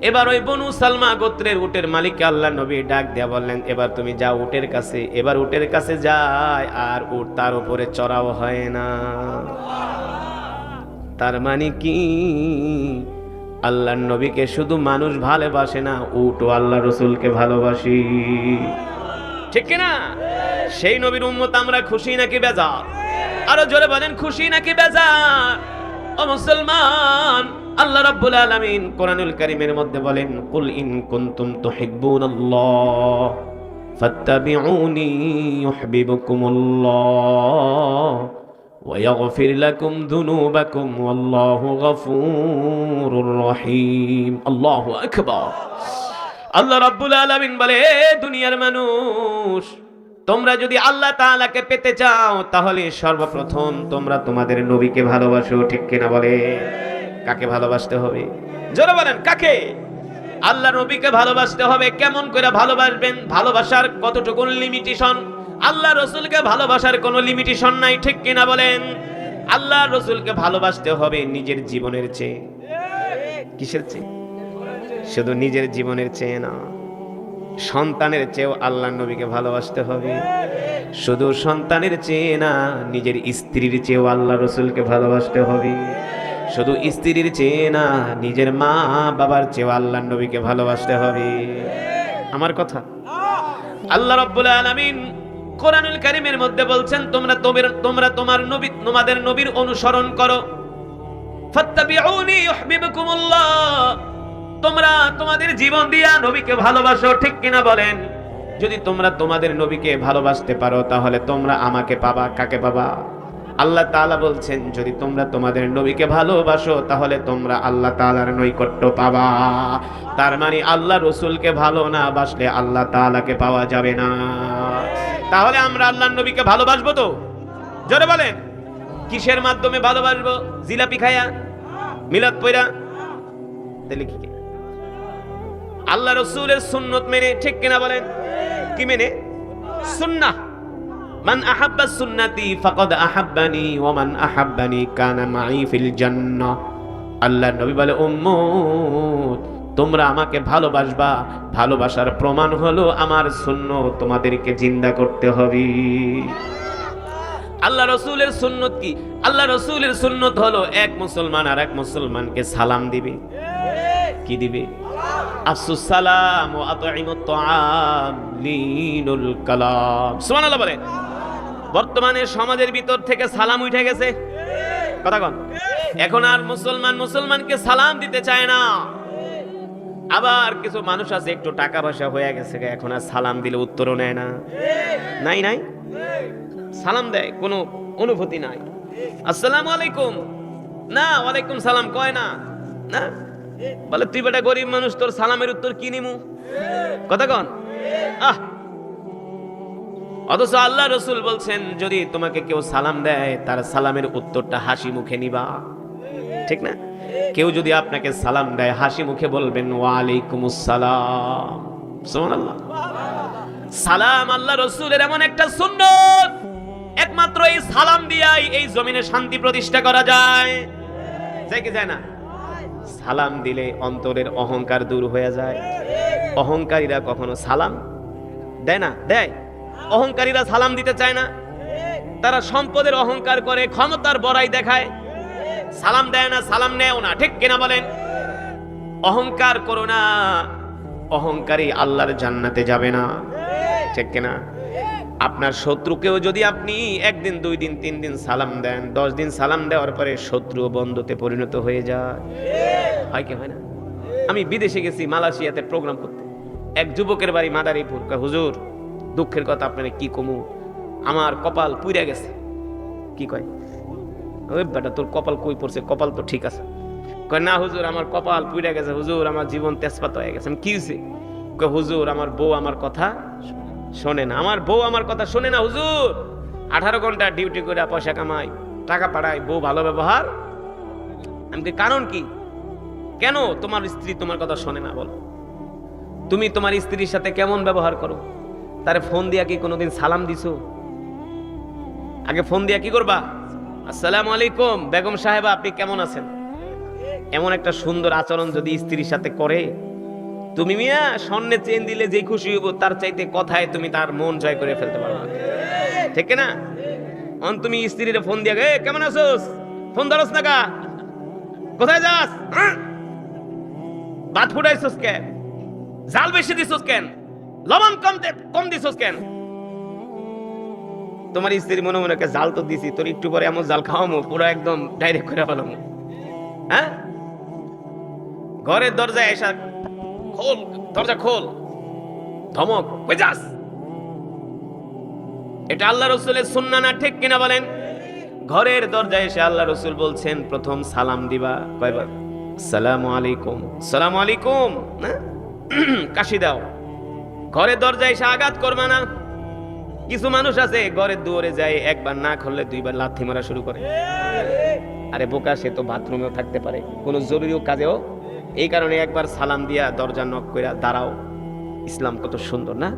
এবার ওই বনু সালমা গোত্রের উটের মালিককে আল্লাহর নবী ডাক দিয়া বললেন, এবার তুমি যাও উটের কাছে। এবার উটের কাছে যায়, আর উট তার উপরে চড়াও হয় না। তার মানে কি? আল্লাহর নবীকে শুধু মানুষ ভালোবাসে না, উটও আল্লাহ রাসূলকে ভালোবাসি। ঠিক কিনা? সেই নবীর উম্মত আমরা খুশি নাকি বেজার? আরো জোরে বলেন, খুশি নাকি বেজার? ও মুসলমান, আল্লাহ রাব্বুল আলামিন কোরআনুল কারীমের মধ্যে বলেন, কুল ইন কুনতুম তুহিব্বুনাল্লাহ ফাত্তাবিউনি ইউহিব্বুকুমুল্লাহ ওয়া ইয়াগফির লাকুম যুনুবাকুম ওয়াল্লাহু গফুরুর রহিম। আল্লাহু আকবার। আল্লাহ রাব্বুল আলামিন বলে, দুনিয়ার মানুষ, তোমরা যদি আল্লাহ তাআলাকে পেতে চাও তাহলে সর্বপ্রথম তোমরা তোমাদের নবীকে ভালোবাসো। ঠিক কিনা বলে? কাকে ভালোবাসতে হবে? জোরে বলেন, কাকে? আল্লাহ নবীকে ভালোবাসতে হবে। কেমন করে ভালোবাসবেন? ভালোবাসার কতটুকু লিমিটেশন? আল্লাহ রাসূলকে ভালোবাসার কোনো লিমিটেশন নাই। ঠিক কিনা বলেন? আল্লাহ রাসূলকে ভালোবাসতে হবে নিজের জীবনের চেয়ে। কিসের চেয়ে? শুধু নিজের জীবনের চেয়ে না, সন্তানের চেয়েও আল্লাহর নবীকে ভালোবাসতে হবে। শুধু সন্তানের চেয়ে না, নিজের স্ত্রীর চেয়েও আল্লাহ রাসূলকে ভালোবাসতে হবে। শুধু স্ত্রীর চেয়ে না, নিজের মা বাবার চেয়েও আল্লাহর নবীকে ভালোবাসতে হবে। আমার কথা। আল্লাহ রাব্বুল আলামিন কোরআনুল কারীমের মধ্যে বলছেন, তোমরা তোমাদের নবীর অনুসরণ করো। ফাত্তাবিউনি ইউহিব্বুকুমুল্লাহ, তোমরা তোমাদের জীবন দিয়া নবীকে ভালোবাসো। ঠিক কিনা বলেন? যদি তোমরা তোমাদের নবীকে ভালোবাসতে পারো তাহলে তোমরা আমাকে পাবা। কাকে পাবা? আল্লাহ তাআলা বলছেন, যদি তোমরা তোমাদের নবীকে ভালোবাসো তাহলে তোমরা আল্লাহ তাআলার নৈকট্য পাবা। তার মানে আল্লাহ রাসূলকে ভালো না বাসলে আল্লাহ তাআলাকে পাওয়া যাবে না। তাহলে আমরা আল্লাহর নবীকে ভালোবাসবো তো? জোরে বলেন, কিসের মাধ্যমে ভালোবাসবো? জিলাপি খায়া, মিলাদ পয়রা? তাহলে কি? আল্লাহ রাসূলের সুন্নাত মেনে। ঠিক কিনা বলেন? কি মেনে? সুন্নাহ। মান আহাব্বা সুন্নতি ফাকাদ আহাব্বানি ওয়া মান আহাব্বানি কানা মাই ফিল জান্নাহ। আল্লাহর নবী বলে, উম্মত, তোমরা আমাকে ভালোবাসবা, ভালোবাসার প্রমাণ হলো আমার সুন্নাত তোমাদেরকে জিন্দা করতে হবে। আল্লাহ রাসূলের সুন্নাত কি? আল্লাহ রাসূলের সুন্নাত হলো এক মুসলমান আর এক মুসলমানকে সালাম দিবে। কি দিবে? আফসুস সালাম ওয়া আতঈমুত তাআম লিনুল কালাম। সুবহানাল্লাহ বলে। বর্তমানে সমাজের ভিতর থেকে সালাম উঠে গেছে, কথা কন। এখন আর মুসলমানকে সালাম দিতে চায় না। আবার কিছু মানুষ আছে একটু টাকা পয়সা হয়ে গেছে, এখন আর সালাম দিলে উত্তরও নেয় না। নাই সালাম দেয় কোনো অনুভূতি নাই। আসসালামু আলাইকুম, না ওয়ালাইকুম সালাম কয় না। না বলে তুই বেটা গরিব মানুষ, তোর সালামের উত্তর কি নিমু, কথা কন। অথচ আল্লাহ রাসূল বলছেন যদি তোমাকে কেউ সালাম দেয় তার সালামের উত্তরটা হাসি মুখে নিবা, ঠিক না? কেউ যদি আপনাকে সালাম দেয় হাসি মুখে বলবেন ওয়া আলাইকুমুস সালাম। সুবহানাল্লাহ। সালাম আল্লাহ রাসূলের এমন একটা সুন্নাত, একমাত্র এই সালাম দিয়াই এই জমিনে শান্তি প্রতিষ্ঠা করা যায়। যায় কি যায় না? সালাম দিলে অন্তরের অহংকার দূর হয়ে যায়। অহংকারীরা কখনো সালাম দেয় না, দেয়। অহংকারীরা সালাম দিতে চায় না, তারা সম্পদের অহংকার করে, ক্ষমতার বড়াই দেখায়, সালাম দেয় না, সালাম নেও না, ঠিক কিনা বলেন? অহংকার করো না, অহংকারী আল্লাহর জান্নাতে যাবে না, ঠিক কিনা? আপনার শত্রুকেও যদি আপনি একদিন, 2 দিন, 3 দিন সালাম দেন, 10 দিন সালাম দেওয়ার পরে শত্রু বন্ধুতে পরিণত হয়ে যায়, হয় কি হয় না? আমি বিদেশে গেছি মালয়েশিয়াতে প্রোগ্রাম করতে। এক যুবকের বাড়ি মাদারীপুর। হুজুর দুঃখের কথা আপনারা কি কমু, আমার কপাল পুইরা গেছে। কি কয়? ওই বেটা তোর কপাল কই পড়ছে? কপাল তো ঠিক আছে। কয় না হুজুর আমার কপাল পুইরা গেছে, হুজুর আমার জীবন তেজপাত হয়ে গেছে। কি হয়েছে? কয় হুজুর আমার বউ আমার কথা শোনে না, আমার বউ আমার কথা শোনে না হুজুর। 18 ঘন্টা ডিউটি করে পয়সা কামাই, টাকা পাঠাই, বউ ভালো ব্যবহার। আমি কি কারণ কি? কেন তোমার স্ত্রী তোমার কথা শোনে না? বলো তুমি তোমার স্ত্রীর সাথে কেমন ব্যবহার করো? তারে ফোন দিয়া কি কোনোদিন সালাম দিছো? আগে ফোন দিয়া কি করবা? আসসালামু আলাইকুম বেগম সাহেবা, আপনি কেমন আছেন? এমন একটা সুন্দর আচরণ যদি স্ত্রীর সাথে করে, তুমি মিয়া স্বর্ণে চেন দিলে যে খুশি হইব তার চাইতে কথায় তুমি তার মন জয় করে ফেলতে পারবা, ঠিক না? তুমি স্ত্রীর ফোন দিয়া কেমন আছোস, ফোন ধরস না কা, কোথায় যাস, ভাত ফুটাইছস কেন, জাল বেশি দিছস কেন, লবণ কম দিছস কেন? তোমার স্ত্রী মনে মনে জাল তো দিছি, তোর একটু পরে এমন জাল খাওয়ামো পুরো একদম ডাইরেক্ট করে ফেলামো। হ্যাঁ, ঘরের দরজায় এসা খোল, দরজা খোল, ধমক, কই যাস? এটা আল্লাহ রাসূলের সুন্নাহ না, ঠিক কিনা বলেন? ঘরের দরজায় এসে আল্লাহ রাসূল বলছেন প্রথম সালাম দিবা কয়বার? আসসালামু আলাইকুম, আসসালামু আলাইকুম, না কাশি দাও। ঘরের দরজায় এসে আঘাত করবা না। কিছু মানুষ আছে ঘরের দুয়ারে যায়, একবার না খুললে 2 বার লাথি মারা শুরু করে। আরে বোকা, সে তো বাথরুমেও থাকতে পারে, কোনো জরুরি কাজেও। এই কারণে একবার সালাম দিয়া দরজা নক কইরা দাঁড়াও। ইসলাম কত সুন্দর না?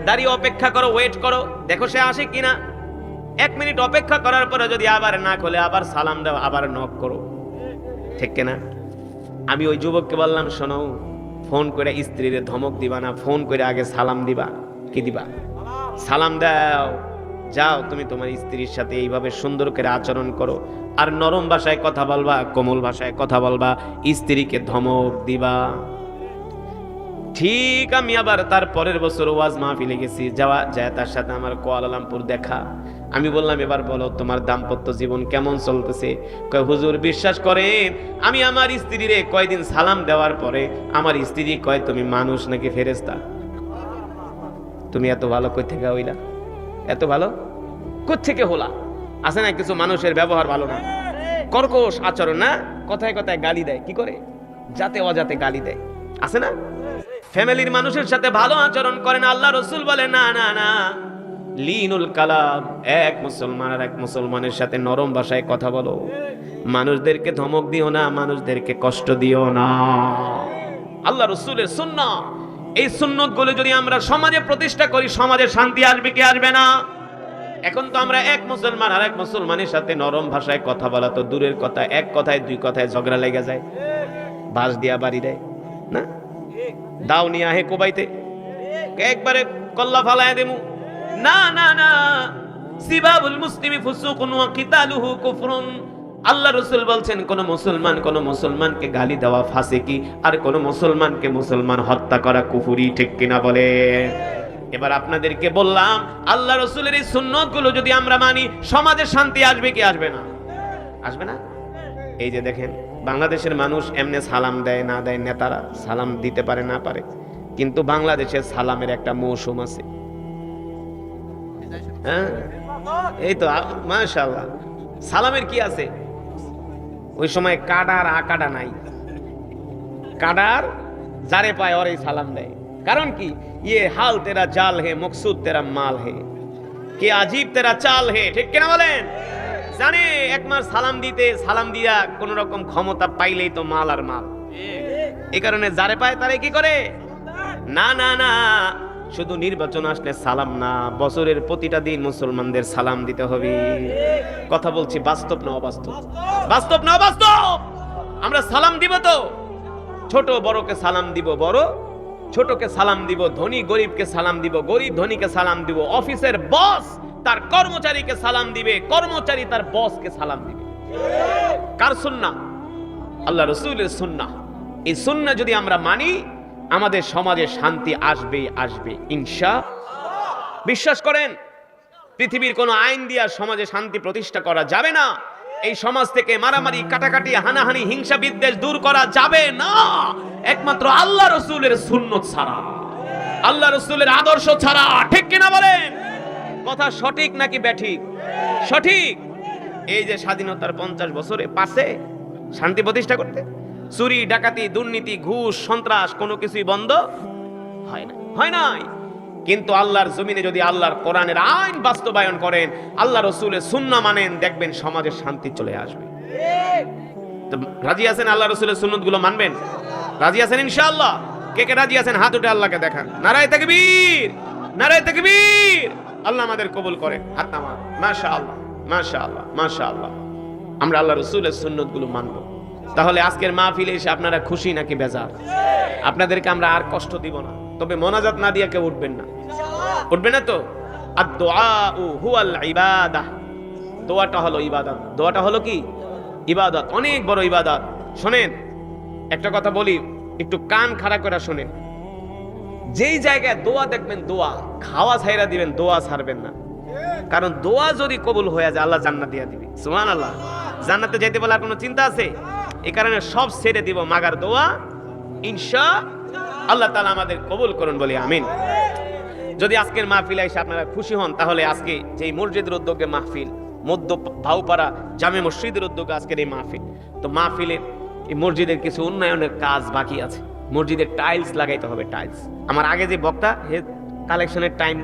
দাঁড়িয়ে অপেক্ষা করো, ওয়েট করো, দেখো সে আসে কিনা। 1 মিনিট অপেক্ষা করার পরে যদি আবার না খোলে আবার সালাম দাও, আবার নক করো, ঠিক কিনা? আমি ওই যুবককে বললাম শোনো, ফোন করে স্ত্রীরে ধমক দিবা না, ফোন করে আগে সালাম দিবা। কি দিবা? সালাম দাও, যাও তুমি তোমার স্ত্রীর সাথে এইভাবে সুন্দর করে আচরণ করো, আর নরম ভাষায় কথা বলবা, কোমল ভাষায় কথা বলবা, স্ত্রীকে ধমক দিবা। ঠিক আমি আবার তার পরের বছর ওয়াজ মাহফিলে গেছি, যায় তার সাথে আমার কুয়ালালামপুর দেখা। আমি বললাম এবার বলো তোমার দাম্পত্য জীবন কেমন চলতেছে? কয় হুজুর বিশ্বাস করেন, আমি আমার স্ত্রীরে কয়দিন সালাম দেওয়ার পরে আমার স্ত্রী কয় তুমি মানুষ নাকি ফেরেশতা? তুমি এত ভালো কই থেকে হইলা? এত ভালো কই থেকে হলা? আছে না কিছু মানুষের ব্যবহার ভালো না, কর্কশ আচরণ না, কথায় কথায় গালি দেয়, কি করে যাতে অজাতে গালি দেয়, আছে না? ফ্যামিলির মানুষের সাথে ভালো আচরণ করে না। আল্লাহ রাসূল বলে না না না, লিনুল কালাম, এক মুসলমান আর এক মুসলমানের সাথে নরম ভাষায় কথা বলো, মানুষদেরকে ধমক দিও না, মানুষদেরকে কষ্ট দিও না। আল্লাহ রাসূলের সুন্নাহ, এই সুন্নতগুলো যদি আমরা সমাজে প্রতিষ্ঠা করি, সমাজে শান্তি আসবে কি আসবে না? এখন তো আমরা এক মুসলমান আর এক মুসলমানের সাথে নরম ভাষায় কথা বলা তো দূরের কথা, এক কথায় 2 কথায় ঝগড়া লেগে যায়, বাঁশ দিয়া বাড়ি দেয় না, দাও নিয়ে আহে কোবাইতে, একবারে কল্লা ফালায় দেমু। না না না, সিবাবুল মুসলিমি ফুসুকুন ওয়া কিতালুহু কুফরুন, আল্লাহ রাসূল বলছেন কোন মুসলমানকে গালি দেওয়া ফাসিকি, আর কোন মুসলমানকে মুসলমান হত্যা করা কুফরি, ঠিক কিনা বলে? এবার আপনাদেরকে বললাম, আল্লাহ রাসূলের এই সুন্নতগুলো যদি আমরা মানি, সমাজে শান্তি আসবে কি আসবে না? আসবে না? এই যে দেখেন, বাংলাদেশের মানুষ এমনি সালাম দেয় না দেয়, নেতারা সালাম দিতে পারে না পারে, কিন্তু বাংলাদেশের সালামের একটা মৌসুম আছে। হ্যাঁ, এই তো মাশাআল্লাহ, সালামের কি আছে? ওই সময় কাডার আকাডা নাই, কাডার যারে পায় ওরে সালাম দেয়। কারণ কি? ইয়ে হাল তেরা জাল হে, মকসুদ তেরা মাল হে, কে আজীব তেরা চাল হে, ঠিক কিনা বলেন? জানে একমার সালাম দিতে, সালাম দিয়া কোন রকম ক্ষমতা পাইলেই তো মাল আর মাল। এই কারণে যারে পায় তারে কি করে? না না না, শুধু নির্বাচন আসলে সালাম না, বছরের প্রতিটা দিন মুসলমানদের সালাম দিতে হবে। কথা বলছি, বাস্তব না অবাস্তব? বাস্তব না অবাস্তব? আমরা সালাম দিব তো, ছোট বড়কে সালাম দিব, বড় ছোটকে সালাম দিব, ধনী গরিবকে সালাম দিব, গরিব ধনীকে সালাম দিব, অফিসের বস তার কর্মচারীকে সালাম দিবে, কর্মচারী তার বসকে সালাম দিবে। কার সুন্নাহ? আল্লাহ রাসূলের সুন্নাহ। এই সুন্নাহ যদি আমরা মানি, আমাদের সমাজে শান্তি আসবেই আসবে ইনশাআল্লাহ। বিশ্বাস করেন, পৃথিবীর কোনো আইন দিয়ে সমাজে শান্তি প্রতিষ্ঠা করা যাবে না। এই সমাজ থেকে মারামারি, কাটাকাটি, হানাহানি, হিংসা বিদ্বেষ দূর করা যাবে না একমাত্র আল্লাহ রাসূলের সুন্নাত ছাড়া, আল্লাহ রাসূলের আদর্শ ছাড়া, ঠিক কিনা বলেন? কথা সঠিক নাকি ব্যাঠিক? সঠিক। এই যে স্বাধীনতার 50 বছরে পাশে শান্তি প্রতিষ্ঠা করতে চুরি, ডাকাতি, দুর্নীতি, ঘুষ, সন্ত্রাস কোনো কিছুই বন্ধ হয় না, হয় নাই। কিন্তু আল্লাহর জমিনে যদি আল্লাহর কোরআনের আইন বাস্তবায়ন করেন, আল্লাহ রাসূলের সুন্নাহ মানেন, দেখবেন সমাজে শান্তি চলে আসবে। তো রাজি আছেন আল্লাহ রাসূলের সুন্নাতগুলো মানবেন? রাজি আছেন ইনশাআল্লাহ? কে কে রাজি আছেন হাত উঠে আল্লাহকে দেখান। নারায়ে তাকবীর, নারায়ে তাকবীর। আল্লাহ আমাদের কবুল করেন। হাত নামান। মাশাআল্লাহ, মাশাআল্লাহ, মাশাআল্লাহ। আমরা আল্লাহ রাসূলের সুন্নাতগুলো মানব। তাহলে আজকের মাহফিলে এসে আপনারা খুশি নাকি বেজার? আপনাদেরকে আমরা আর কষ্ট দিব না, তবে মোনাজাত না দিয়ে কেউ উঠবেন না। উঠবে না তো? আদ-দুআউ হুয়াল ইবাদাহ। দোয়াটা হলো ইবাদত। দোয়াটা হলো কি? ইবাদত, অনেক বড় ইবাদত। শুনেন, একটা কথা বলি, একটু কান খাড়া করে শুনেন। যেই জায়গায় দোয়া দেখবেন, দোয়া খাওয়া ছাইরা দিবেন, দোয়া ছাড়বেন না। কারণ দোয়া যদি কবুল হয়ে যায়, আল্লাহ জান্নাত দিয়ে দিবে। সুবহানাল্লাহ। জান্নাতে যাইতে বলার কোনো চিন্তা আছে? এই কারণে সব ছেড়ে দিব, মাগার দোয়া ইনশাআল্লাহ আল্লাহ তাআলা আমাদের কবুল করুন, বলি আমিন। যদি আজকের মাহফিলে এসে আপনারা খুশি হন, তাহলে আজকে যেই মসজিদের উদ্যোগে মাহফিল, মধ্য ভাউপাড়া জামে মসজিদের উদ্যোগে আজকের এই মাহফিল, তো মাহফিলের এই মসজিদের কিছু উন্নয়নের কাজ বাকি আছে। মসজিদের টাইলস লাগাইতে হবে, টাইলস। আমার আগে যে বক্তা কালেকশনের টাইম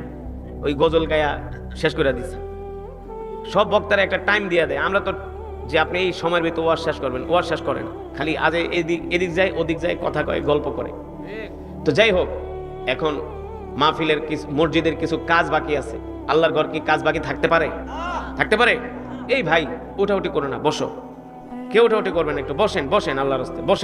ওই গজল গায়া শেষ করে দিচ্ছে। সব বক্তারা একটা টাইম দিয়ে দেয়, আমরা তো যে আপনি এই সময়ের ভিতরে ওয়াজ শেষ করবেন, ওয়াজ শেষ করেন, খালি আজ এদিক যায় ওদিক যায়, কথা কয়, গল্প করে। তো যাই হোক, এখন মাহফিলের কিছু মসজিদের কিছু কাজ বাকি আছে। আল্লাহর ঘর কি কাজ বাকি থাকতে পারে? থাকতে পারে? এই ভাই উঠাউঠি করো না, বসো। কেউ উঠাউঠি করবেন, একটু বসেন, বসেন, আল্লাহর রাস্তায় বসেন।